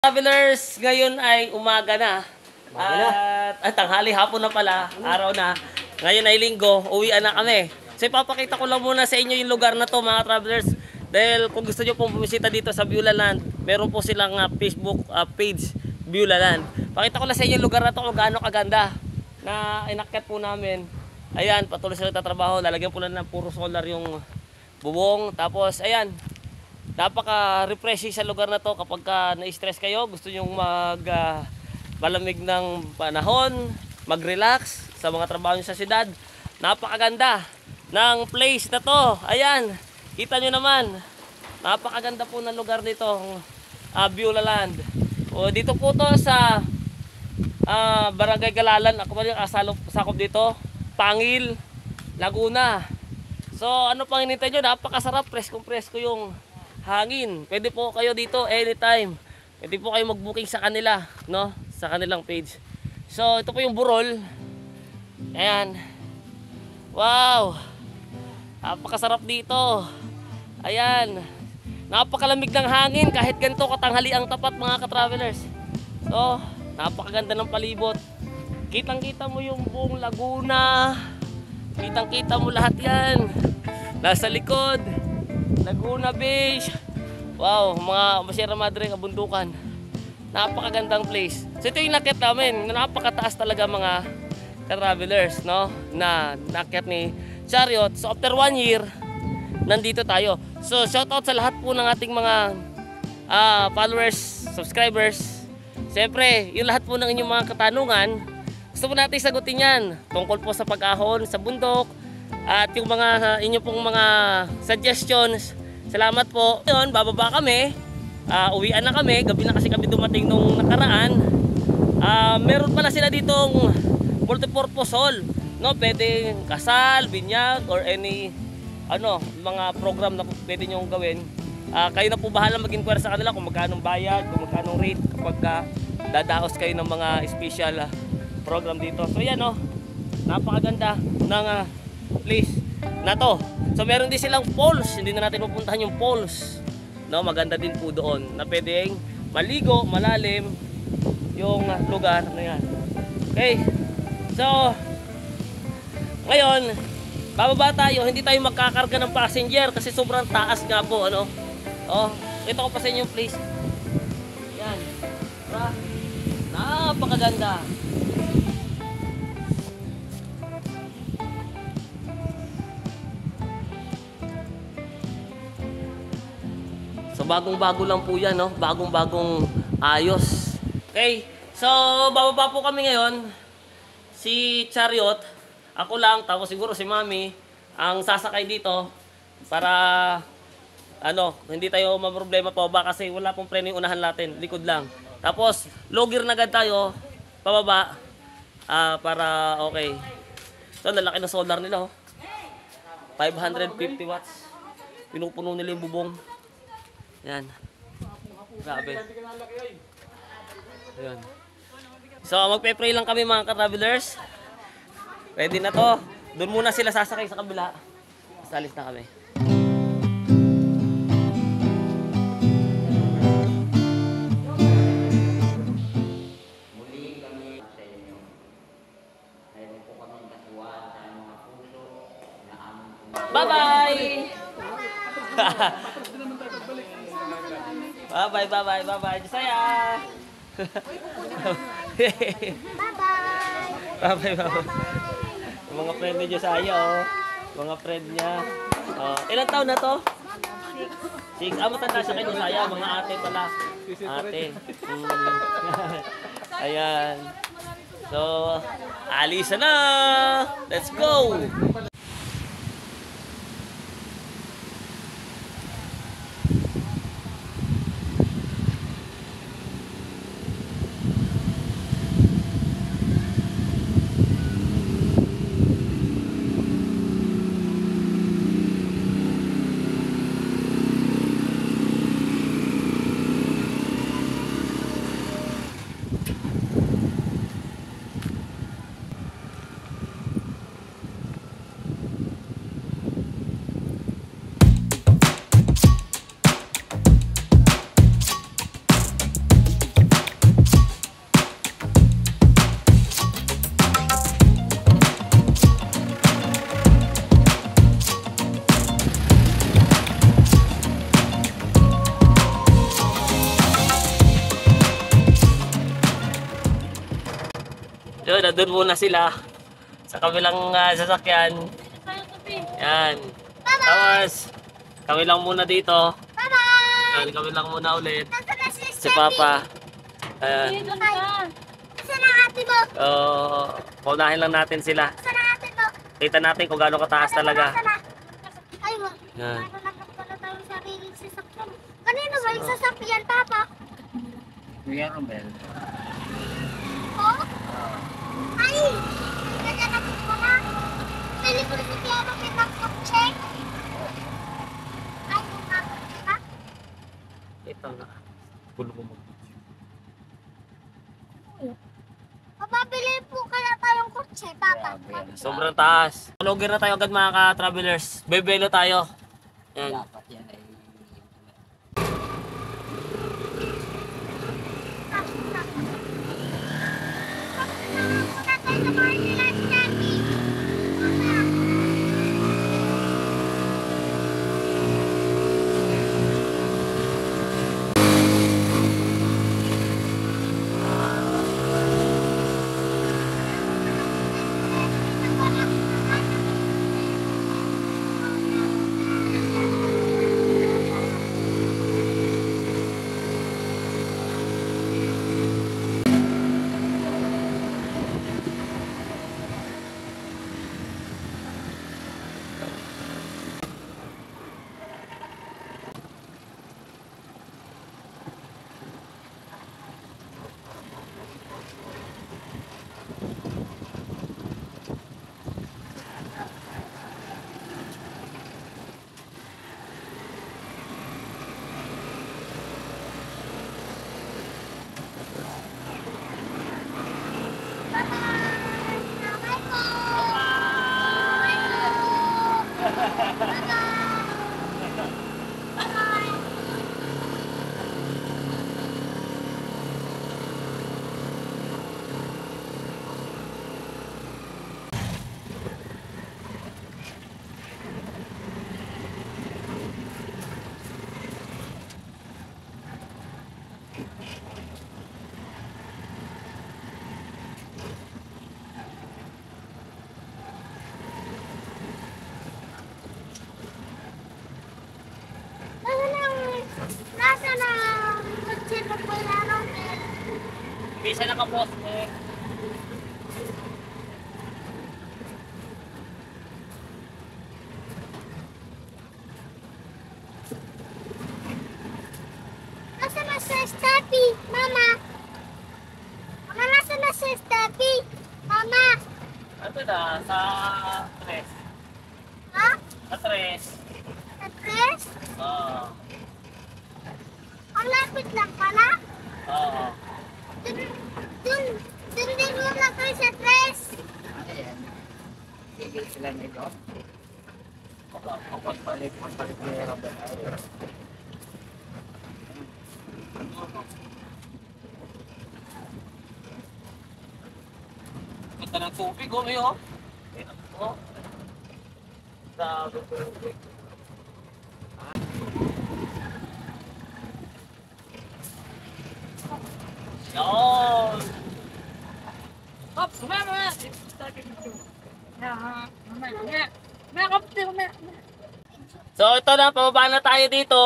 Travelers, ngayon ay umaga na. At tanghali, hapon na pala, araw na. Ngayon ay linggo, uwian na kami. So ipapakita ko lang muna sa inyo yung lugar na to mga travelers. Dahil kung gusto nyo pong bumisita dito sa Beulaland, meron po silang Facebook page, Beulaland. Pakita ko lang sa inyo yung lugar na to kung gaano kaganda na inakyat po namin. Ayan, patuloy sila tatrabaho. Lalagyan po lang ng puro solar yung bubong. Tapos ayan, napaka-refreshing sa lugar na to kapag na-stress kayo, gusto nyo malamig ng panahon, mag-relax sa mga trabaho nyo sa siyudad. Napakaganda ng place na to. Ayan, kita nyo naman. Napakaganda po ng lugar dito, Beulaland. O, dito po to sa Barangay Galalan. Ako ba yung sakop dito? Pangil, Laguna. So, ano pang hinintay nyo? Napakasarap, presko-presko yung hangin. Pwede po kayo dito anytime. Pwede po kayo mag-booking sa kanila, no? Sa kanilang page. So, ito po yung burol. Ayan. Wow! Napakasarap dito. Ayan. Napakalamig ng hangin kahit ganito katanghali ang tapat mga ka-travelers. So, napakaganda ng palibot. Kitang-kita mo yung buong Laguna. Kitang-kita mo lahat yan. Nasa likod. Laguna Beach. Wow, mga Sierra Madre kabundukan. Napakagandang place. So ito yung nakit namin. Napakataas talaga mga ka-travelers, no? Na nakit ni Chariot. So after 1 year, nandito tayo. So shoutout sa lahat po ng ating mga followers, subscribers. Siyempre, yung lahat po ng inyong mga katanungan, gusto po natin sagutin yan. Tungkol po sa pag-ahon sa bundok, at yung mga inyo pong mga suggestions. Salamat po. Ngayon, bababa kami. Uwian na kami. Gabi na kasi kami dumating nung nakaraan. Meron pala sila ditong multipurpose hall. No, pwede kasal, binyag, or any mga program na pwede nyo gawin. Kayo na po bahala mag-inquire sa kanila kung magkano bayad, kung magkano rate kapag dadaos kayo ng mga special program dito. So yan, napakaganda ng place na to. So meron din silang falls. Hindi na natin pupuntahan yung falls, no? Maganda din po doon na pwedeng maligo, malalim yung lugar na yan. Okay, so ngayon bababa tayo. Hindi tayo magkakarga ng passenger kasi sobrang taas nga po, ito ko pa sa inyo yung place. Yan, napakaganda. So bagong-bago lang po yan, bagong-bagong ayos. Okay, so bababa po kami ngayon. Si Chariot, ako lang, tapos siguro si Mami ang sasakay dito para hindi tayo maproblema pa ba kasi wala pong preno yung unahan natin, likod lang. Tapos low gear na agad tayo pababa para okay. So lalaki na solar nila, 550 watts. Pinupuno nila yung bubong. Yan. Grabe. Ayan. So magpe-pray lang kami mga ka-travelers. Ready na to. Doon muna sila sasakay sa kabila. Salis na kami. Bye-bye! Bye-bye. Jisaya! Bye-bye. Yung mga friend ni Jisaya, mga friend niya. Ilang taon na to? 6. Matanda siya kay Jisaya. Mga ate pala. Ate. Ayan. So, alisa na! Let's go! So, nandun muna sila sa kabilang sasakyan. Yan. Tapos, kami lang muna dito. Yan, kami lang muna ulit. Si Papa. Ayan. Saan ang ate mo? Paunahin lang natin sila. Saan ang ate mo? Kita natin kung gaano kataas talaga. Ay, Yan. pala tayong sariling sasakyan. Kanino ba yung sasakyan, Papa? Kuya Romel. Oh? Ay! Naganapit ko na. Pili ko si Kuya Romel ng kotse. Ay, kung nakakot ka? Ito na. Gulo mo. Mapapili po kaya tayong kotse, Papa. Sobrang taas. Logger na tayo agad mga ka-travelers. Bebelo tayo. Yan. Dapat yan ay Muna tayo sa Martiland Candy. Nasa na kotse na po lang. Bisa nakapost eh. Nasa na si Steffi, Mama? Mama, nasa na si Steffi? Mama? Ano na? Sa tres. Ha? Sa tres. Sa tres? Oo. Ang lapit lang pala? Oo. Dun din muna kayo sa tres. ano yan? Tigil sila nito. Pagpalit Kuya Romel. Ganda ng tubig oh, may oh. Oh. Sabi ko. Yun. Ops, mama! So ito na, pababa na tayo dito.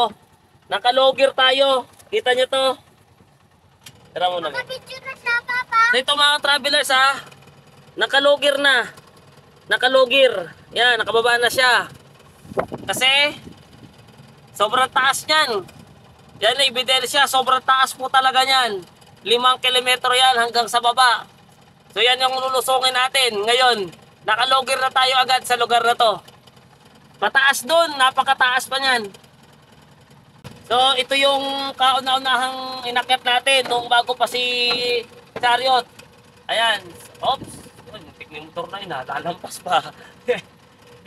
Nakalogger tayo. Kita nyo to. Tara muna. Nakapicture na siya, Papa. So ito mga travelers ha. Nakalogger na. Nakalogger. Yan, nakababa na siya. Kasi sobrang taas niyan. Yan na ebidensya, sobrang taas po talaga niyan. 5 kilometro yan hanggang sa baba. So yan yung lulusungin natin. Ngayon, nakalogger na tayo agad sa lugar na to. Mataas doon, napakataas pa niyan. So ito yung kauna-unahang inakyat natin nung bago pa si Chariot. Ayan. Oops. Muntik na yung motor na yun ha. Lalampas pa.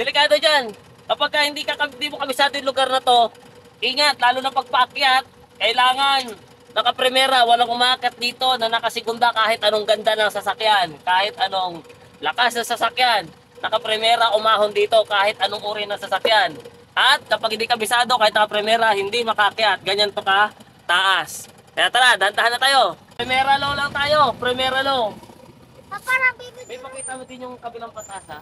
Delikado dyan. Kapag hindi mo kabisado yung lugar na to, ingat. Lalo na pagpaakyat, kailangan nakapremera. Walang umakyat dito na nakasigunda kahit anong ganda ng sasakyan. Kahit anong lakas ng sasakyan. Nakapremera, umahon dito kahit anong uri ng sasakyan. At kapag hindi kabisado, kahit nakapremera, hindi makakyat. Ganyan to ka taas. Kaya tara, dantahan na tayo. Primera low lang tayo. Primera low. Parang bibig. May pakita mo din yung kabilang patas ha.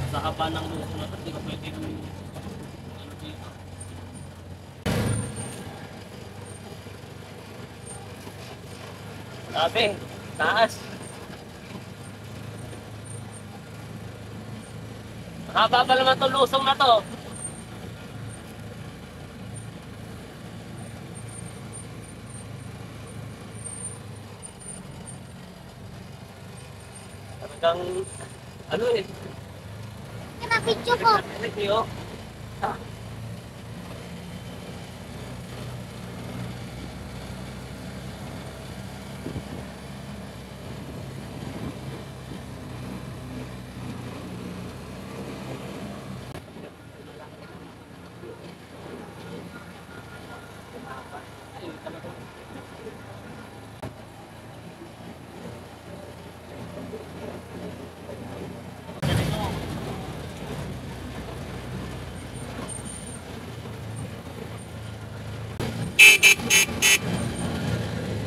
Sa haba ng luso na ito, hindi ka pwede ano dito. Sabi, taas. Haba pa naman itong lusong na to. Talagang, ano eh, Video ko. Review.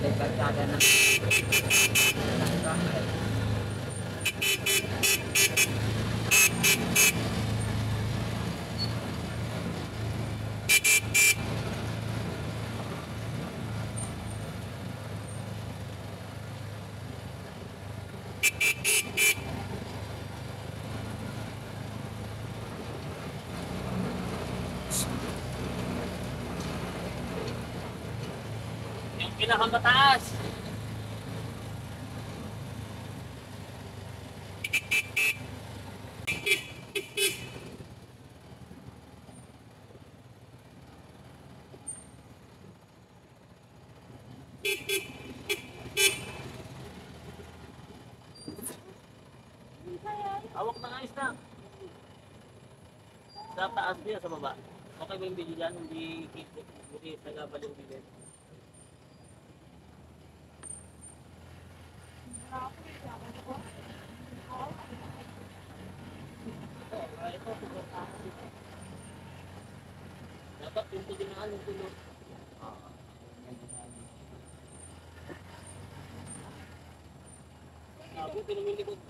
May barkada na. Yung pinakamataas. Hawak na ayos na. Sa taas niya, sa baba. Okay ba yung video dyan? Hindi nagabal yung video. Dapat yung pagdinaan yung tulog. Sabi, pinamilikod.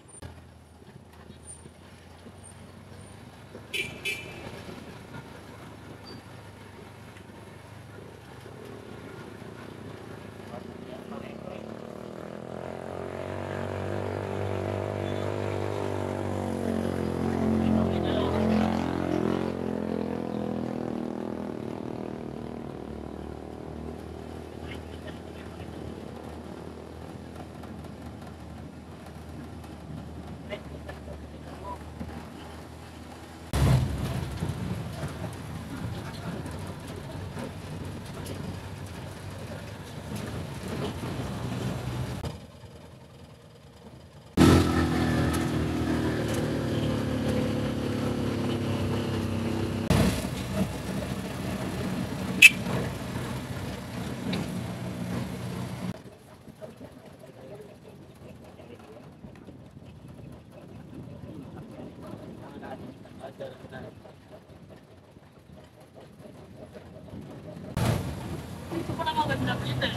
Ito pa nakaganda dito eh.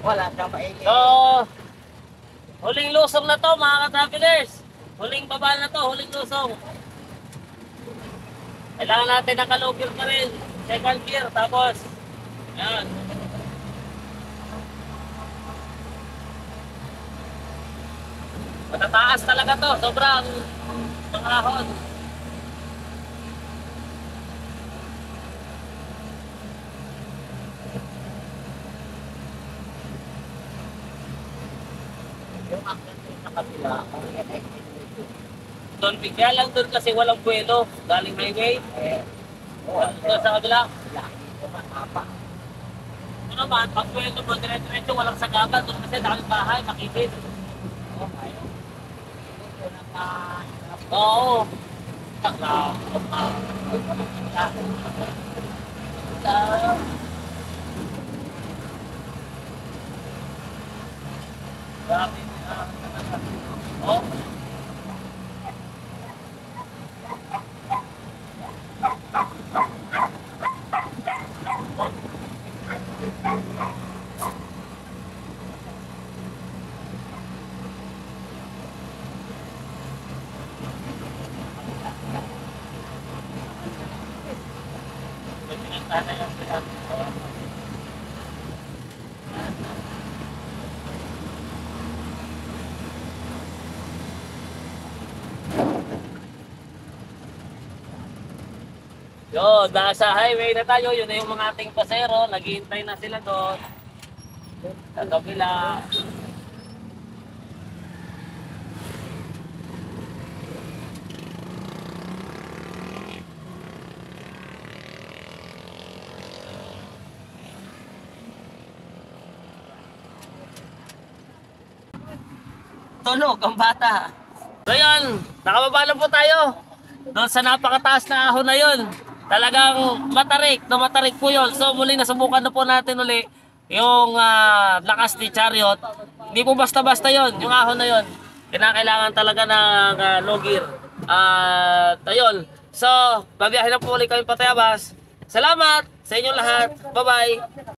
Wala kang maingay. So, huling lusong na to mga ka-travelers. Huling baba na to, huling lusong. Kailangan natin nakalugil pa rin. Second gear, tapos, ayan. Matataas talaga to, sobrang ahon. Yung action sa kabila, Doon, kaya lang doon kasi walang buwelo, galing highway. Doon sa kabila. Ano naman, pag buwelo mo, dire-diretso, walang sagaban. Doon kasi daming bahay, makikit. Oo. Oh. Yun, nasa highway na tayo. Yun na yung mga ating pasero. Naghihintay na sila doon. Sa kabila. Tunog ang bata. So yun, nakababa na po tayo. Doon sa napakataas na ahon na yun. Talagang matarik po yun. So muli nasubukan na po natin uli yung lakas ni Chariot. Hindi po basta-basta yun, yung ahon na yun. Kinakailangan talaga ng low gear. Ayun. So, babiyahin na po ulit kami pa Tayabas. Salamat sa inyong lahat. Bye-bye.